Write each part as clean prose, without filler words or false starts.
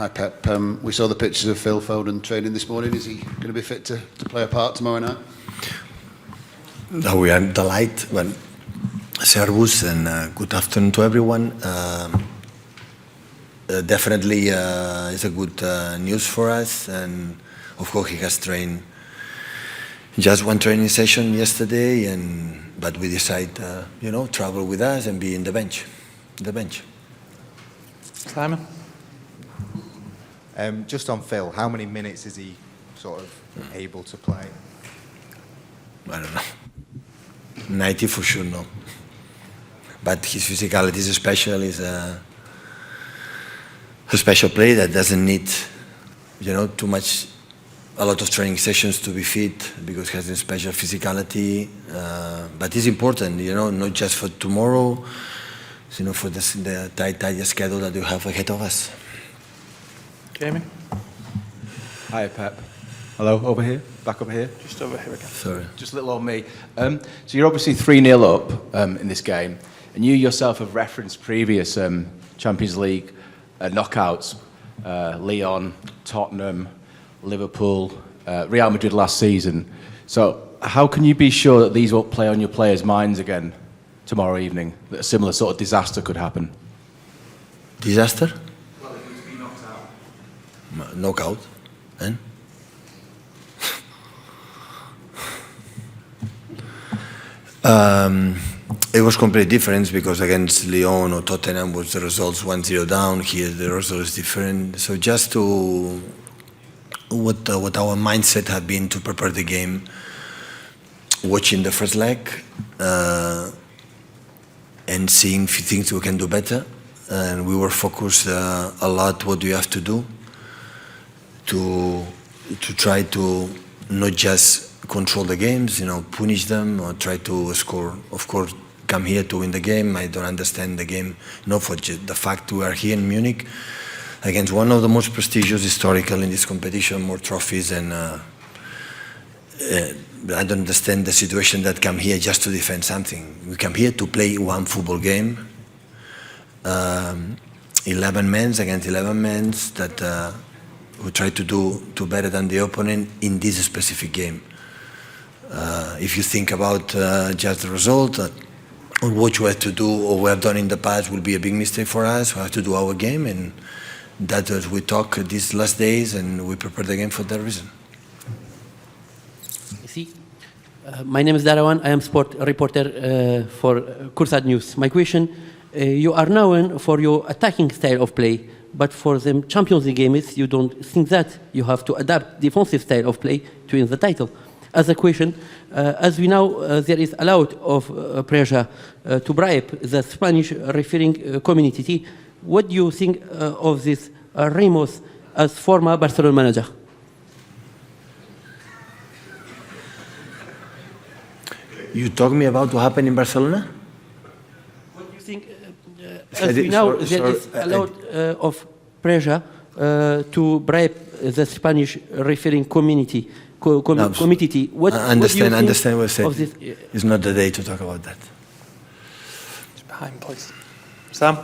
Hi Pep. We saw the pictures of Phil Foden training this morning. Is he going to be fit to play a part tomorrow night? No, we are delighted. Well, Servus and good afternoon to everyone. Definitely it's a good news for us, and of course he has trained just one training session yesterday, but we decide travel with us and be in the bench. Simon? Just on Phil, how many minutes is he sort of able to play? I don't know. 90 for sure, no. But his physicality is special. He's a special player that doesn't need, a lot of training sessions to be fit, because he has a special physicality. But it's important, not just for tomorrow, for the tight schedule that you have ahead of us. Jamie? Hi, Pep. Hello, over here, back up here. Just over here again. Sorry. Just a little on me. So you're obviously 3-0 up in this game, and you yourself have referenced previous Champions League knockouts, Lyon, Tottenham, Liverpool, Real Madrid last season. So how can you be sure that these won't play on your players' minds again tomorrow evening, that a similar sort of disaster could happen? Disaster? Well, if he was to be knocked out. Knockout. And? It was completely different, because against Lyon or Tottenham was the results 1-0 down. Here the result is different. So just to what our mindset had been to prepare the game, watching the first leg and seeing few things we can do better. And we were focused a lot what do you have to do to try to not just control the games, punish them or try to score. Of course, come here to win the game. I don't understand the game, for the fact we are here in Munich against one of the most prestigious historical in this competition, more trophies, and I don't understand the situation that come here just to defend something. We come here to play one football game, 11 men against 11 men that we try to do better than the opponent in this specific game. If you think about just the result, or what you have to do or we have done in the past will be a big mistake for us. We have to do our game, and that as we talk these last days, and we prepare the game for that reason. My name is Darawan. I am sport reporter for Kursat News. My question, you are known for your attacking style of play, but for the Champions League games, you don't think that you have to adapt defensive style of play to win the title. As a question, as we know, there is a lot of pressure to bribe the Spanish refereeing community. What do you think of this Ramos as former Barcelona manager? You talk me about what happened in Barcelona? What do you think? As we know, there is a lot of pressure to bribe the Spanish refereeing community. Committee. What understand what I said. Of this? It's not the day to talk about that. Just behind, please. Sam?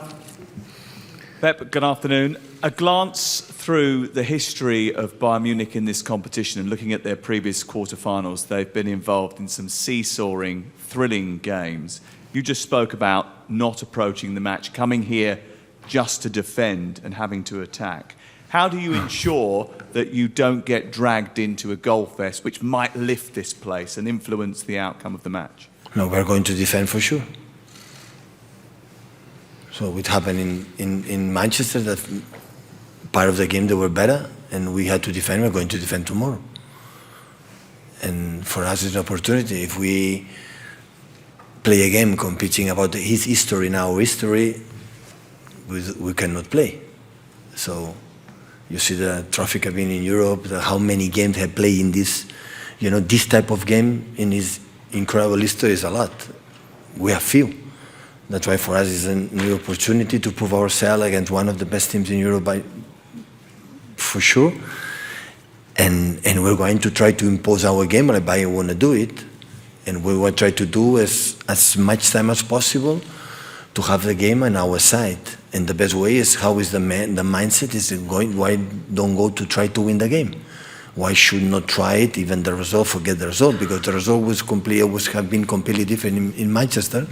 Pep, good afternoon. A glance through the history of Bayern Munich in this competition and looking at their previous quarterfinals, they've been involved in some seesawing, thrilling games. You just spoke about not approaching the match, coming here just to defend and having to attack. How do you ensure that you don't get dragged into a goal fest which might lift this place and influence the outcome of the match? No, we're going to defend for sure. So it happened in Manchester that part of the game they were better and we had to defend. We're going to defend tomorrow. And for us it's an opportunity. If we play a game competing about his history and our history, we cannot play. So you see the traffic have been in Europe, how many games have played in this, this type of game in his incredible history is a lot. We have few. That's why for us it's a new opportunity to prove ourselves against one of the best teams in Europe for sure. And we're going to try to impose our game, like Bayern want to do it. And we will try to do as much time as possible to have the game on our side. And the best way is how is the mindset is going. Why don't go to try to win the game? Why should not try it? Even the result, forget the result, because the result was have been completely different in Manchester.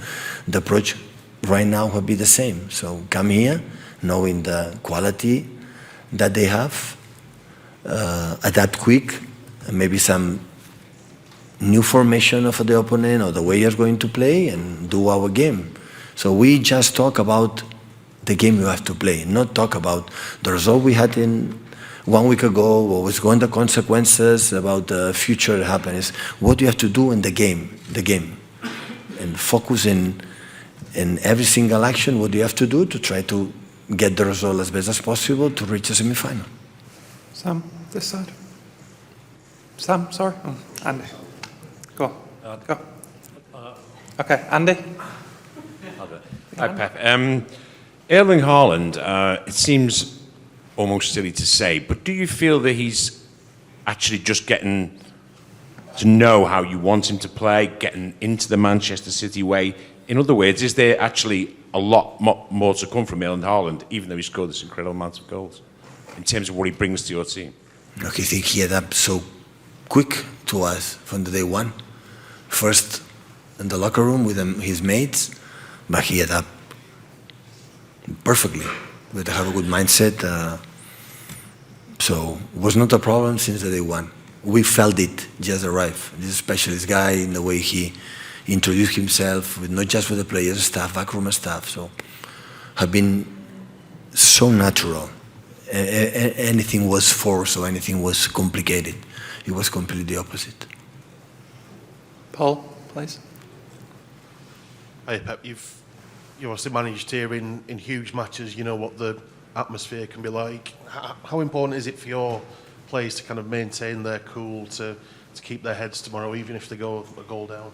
The approach right now will be the same. So come here, knowing the quality that they have, adapt quick, and maybe some new formation of the opponent or the way you're going to play, and do our game. So we just talk about the game you have to play, not talk about the result we had in 1 week ago, what was going the consequences, about the future happiness. What do you have to do in the game, and focus in every single action. What do you have to do to try to get the result as best as possible to reach a semi-final? Sam, this side. Sam, sorry. Oh, Andy. Go on. Go. Okay, Andy. Hi, Pep. Erling Haaland, it seems almost silly to say, but do you feel that he's actually just getting to know how you want him to play, getting into the Manchester City way? In other words, is there actually a lot more to come from Erling Haaland, even though he scored this incredible amount of goals, in terms of what he brings to your team? Look, I think he adapted so quick to us from the day one. First in the locker room with his mates, but he adapted perfectly. We have a good mindset. So it was not a problem since the day one. We felt it just arrive. This specialist guy in the way he introduced himself, with not just with the players, staff, backroom staff. So have been so natural. Anything was forced or anything was complicated. It was completely the opposite. Paul, please. Hey Pep, you obviously managed here in huge matches. You know what the atmosphere can be like. How important is it for your players to kind of maintain their cool, to keep their heads tomorrow, even if they go a goal down?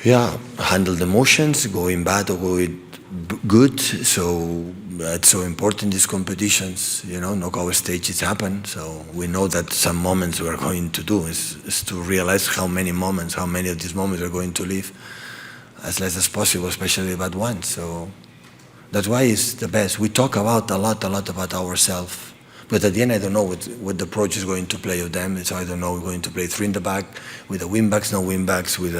Yeah, handle the emotions, going bad or going good. So it's so important, these competitions, knockout stages happen. So we know that some moments we're going to do is to realize how many of these moments are going to live as less as possible, especially bad ones. So that's why it's the best. We talk a lot about ourselves. But at the end, I don't know what the approach is going to play of them. So I don't know, we're going to play 3 in the back, with the wing-backs, no wing-backs, with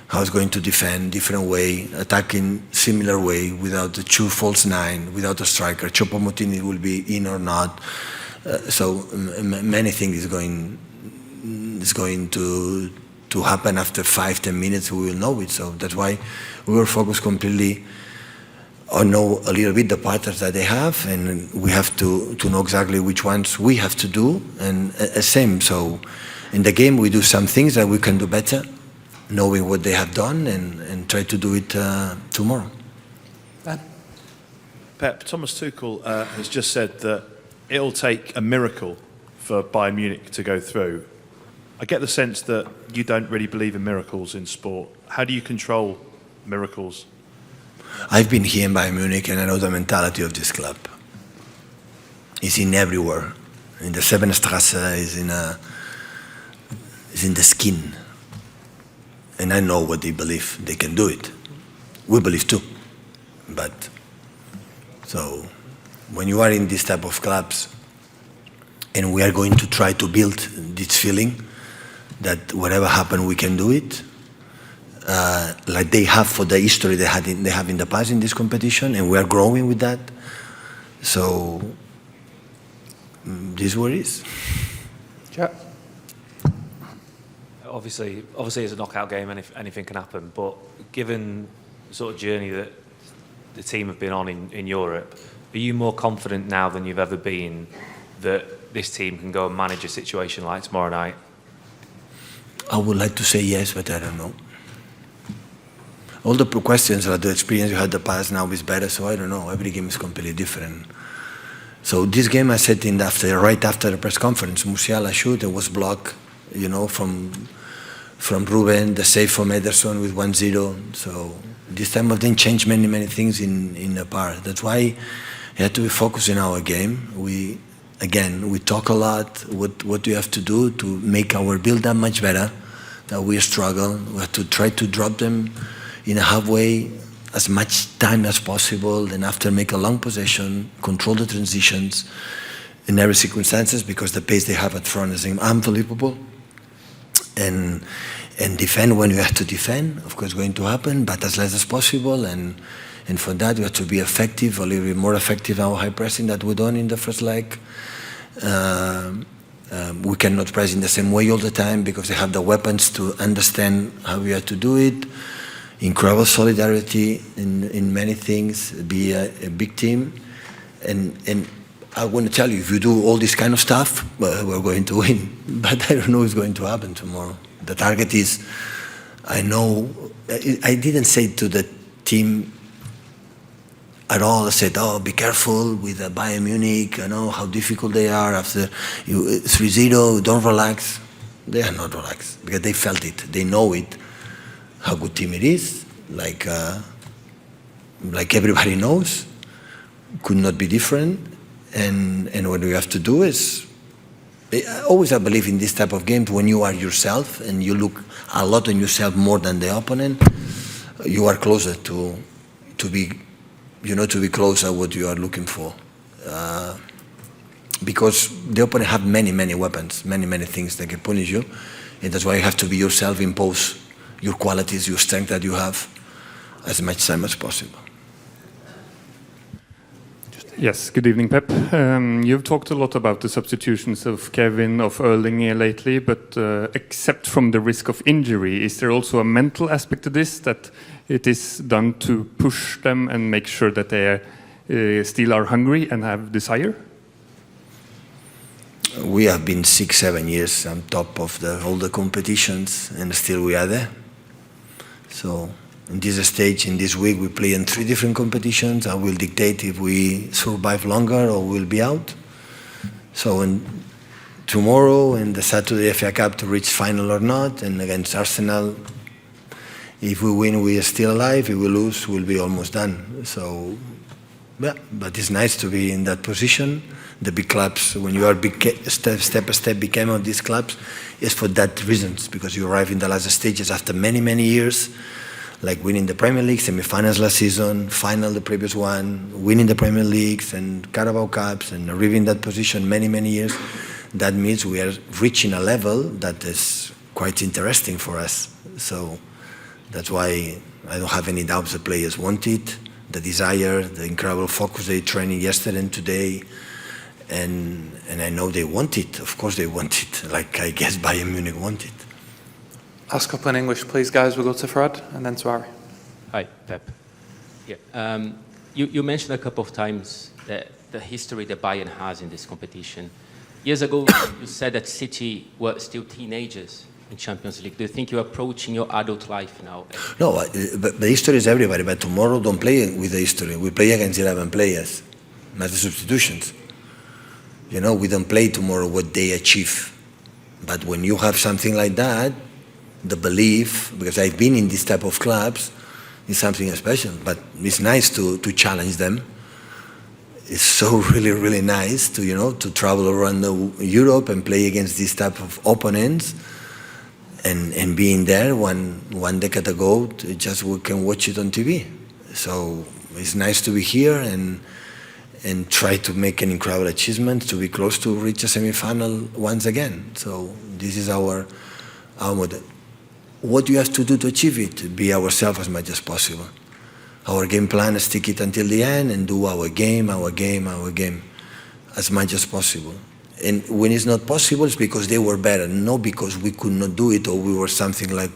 how it's going to defend, different way, attacking similar way, without the 2 false 9, without a striker. Choupo-Moting will be in or not. So many things is going to happen after 5-10 minutes. We will know it. So that's why we were focused completely on know a little bit the patterns that they have, and we have to know exactly which ones we have to do, and same. So in the game we do some things that we can do better, knowing what they have done, and try to do it tomorrow. Ben. Pep, Thomas Tuchel has just said that it'll take a miracle for Bayern Munich to go through. I get the sense that you don't really believe in miracles in sport. How do you control miracles? I've been here in Bayern Munich, and I know the mentality of this club. It's in everywhere. In the Sevenstrasse, is in the skin. And I know what they believe. They can do it. We believe too. But, so, when you are in this type of clubs, and we are going to try to build this feeling that whatever happens, we can do it, like they have for the history they have in the past in this competition, and we are growing with that. So this is what it is. Yeah. Obviously, it's a knockout game, and anything can happen. But given the sort of journey that the team have been on in Europe, are you more confident now than you've ever been that this team can go and manage a situation like tomorrow night? I would like to say yes, but I don't know. All the questions about the experience you had in the past now is better, so I don't know. Every game is completely different. So this game I said right after the press conference, Musiala shoot, it was blocked, from Ruben, the save from Ederson with 1-0. So this time of them changed many things in the part. That's why you have to be focused in our game. We talk a lot. What do you have to do to make our build-up much better? That we struggle. We have to try to drop them in a halfway as much time as possible, and after make a long possession, control the transitions in every circumstances, because the pace they have at front is unbelievable. And defend when you have to defend, of course, going to happen, but as less as possible. And for that, we have to be effective, a little bit more effective in our high pressing that we done in the first leg. We cannot press in the same way all the time because they have the weapons to understand how we have to do it. Incredible solidarity in many things, be a big team. And I want to tell you, if you do all this kind of stuff, well, we're going to win. But I don't know what's going to happen tomorrow. The target is, I know, I didn't say to the team at all. I said, oh, be careful with Bayern Munich. I know how difficult they are after 3-0, don't relax. They are not relaxed because they felt it. They know it, how good team it is. Like everybody knows, could not be different. And what we have to do is, always I believe in this type of games, when you are yourself and you look a lot on yourself more than the opponent, you are closer to be closer what you are looking for. Because the opponent have many weapons, many things that can punish you, and that's why you have to be yourself, impose your qualities, your strength that you have, as much time as possible. Yes, good evening, Pep. You've talked a lot about the substitutions of Kevin, of Erling lately, but except from the risk of injury, is there also a mental aspect to this, that it is done to push them and make sure that they still are hungry and have desire? We have been 6-7 years on top of all the competitions, and still we are there. So in this stage, in this week, we play in 3 different competitions. I will dictate if we survive longer or we'll be out. So tomorrow and the Saturday FA Cup to reach final or not, and against Arsenal, if we win, we are still alive. If we lose, we'll be almost done. So, yeah, but it's nice to be in that position. The big clubs, when you are step by step became of these clubs, is for that reasons, because you arrive in the last stages after many years, like winning the Premier League, semi-finals last season, final the previous one, winning the Premier Leagues and Carabao Cups, and arriving in that position many years. That means we are reaching a level that is quite interesting for us. So that's why I don't have any doubts the players want it, the desire, the incredible focus they training yesterday and today. And I know they want it. Of course they want it. Like I guess Bayern Munich want it. Last couple in English, please, guys. We'll go to Fred and then to Ari. Hi, Pep. Yeah. You mentioned a couple of times the history that Bayern has in this competition. Years ago, you said that City were still teenagers in Champions League. Do you think you're approaching your adult life now? No, but the history is everybody. But tomorrow, don't play with the history. We play against 11 players, not the substitutions. You know, we don't play tomorrow what they achieve. But when you have something like that, the belief, because I've been in this type of clubs, is something special. But it's nice to challenge them. It's so really nice to travel around Europe and play against this type of opponents, and being there one decade ago, we can watch it on TV. So it's nice to be here and try to make an incredible achievement, to be close to reach a semi-final once again. So this is our model. What you have to do to achieve it? Be ourselves as much as possible. Our game plan is stick it until the end and do our game as much as possible. And when it's not possible, it's because they were better, not because we could not do it or we were something like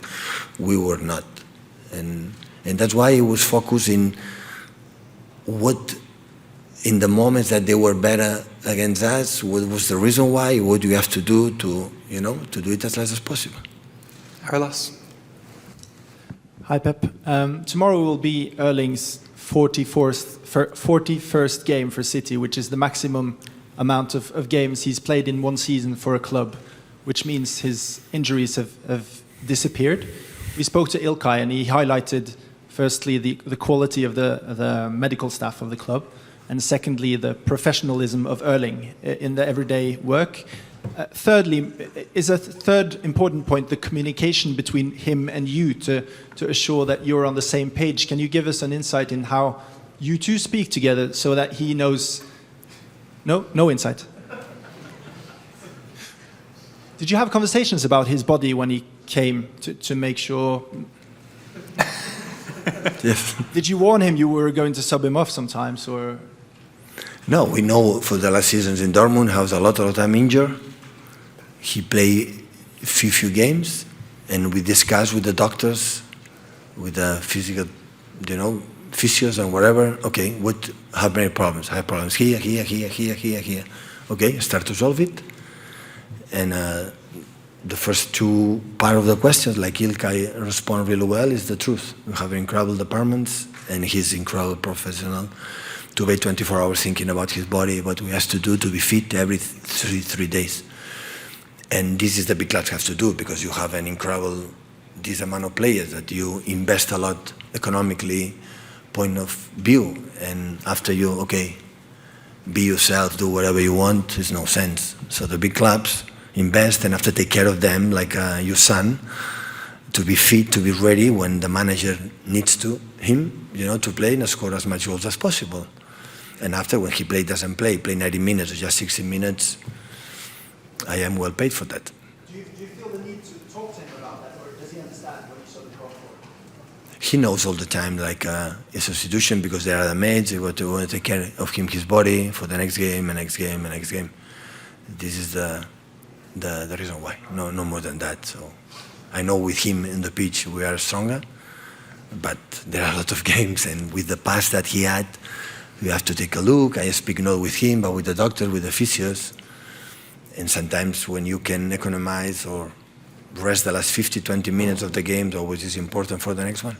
we were not. And that's why it was focused in in the moments that they were better against us, what was the reason why, what do you have to do to do it as less as possible. Carlos. Hi, Pep. Tomorrow will be Erling's 41st game for City, which is the maximum amount of games he's played in one season for a club, which means his injuries have disappeared. We spoke to Ilkay and he highlighted, firstly, the quality of the medical staff of the club, and secondly, the professionalism of Erling in the everyday work. Thirdly, is a third important point the communication between him and you to assure that you're on the same page. Can you give us an insight in how you two speak together so that he knows? No insight. Did you have conversations about his body when he came to make sure? Yes. Did you warn him you were going to sub him off sometimes, or? No, we know for the last seasons in Dortmund, he was a lot of time injured. He played few games, and we discussed with the doctors, with the physical, physios and whatever. Okay, how many problems? I have problems here. Okay, start to solve it. And the first two part of the questions, like Ilkay respond really well, is the truth. We have incredible departments, and he's incredible professional. To wait 24 hours thinking about his body, what he has to do to be fit every three days. And this is the big clubs have to do, because you have an incredible, this amount of players that you invest a lot economically, point of view. And after you, be yourself, do whatever you want, there's no sense. So the big clubs invest and have to take care of them like your son, to be fit, to be ready when the manager needs him, to play and score as much goals as possible. And after, when he doesn't play 90 minutes or just 60 minutes, I am well paid for that. Do you feel the need to talk to him about that, or does he understand what you sort of go for? He knows all the time, like a substitution, because they are the mates. They want to take care of him, his body, for the next game, and next game, and next game. This is the reason why. No more than that. So I know with him in the pitch we are stronger, but there are a lot of games, and with the past that he had, we have to take a look. I speak not with him, but with the doctor, with the physios. And sometimes when you can economize or rest the last 50, 20 minutes of the game, always is important for the next one.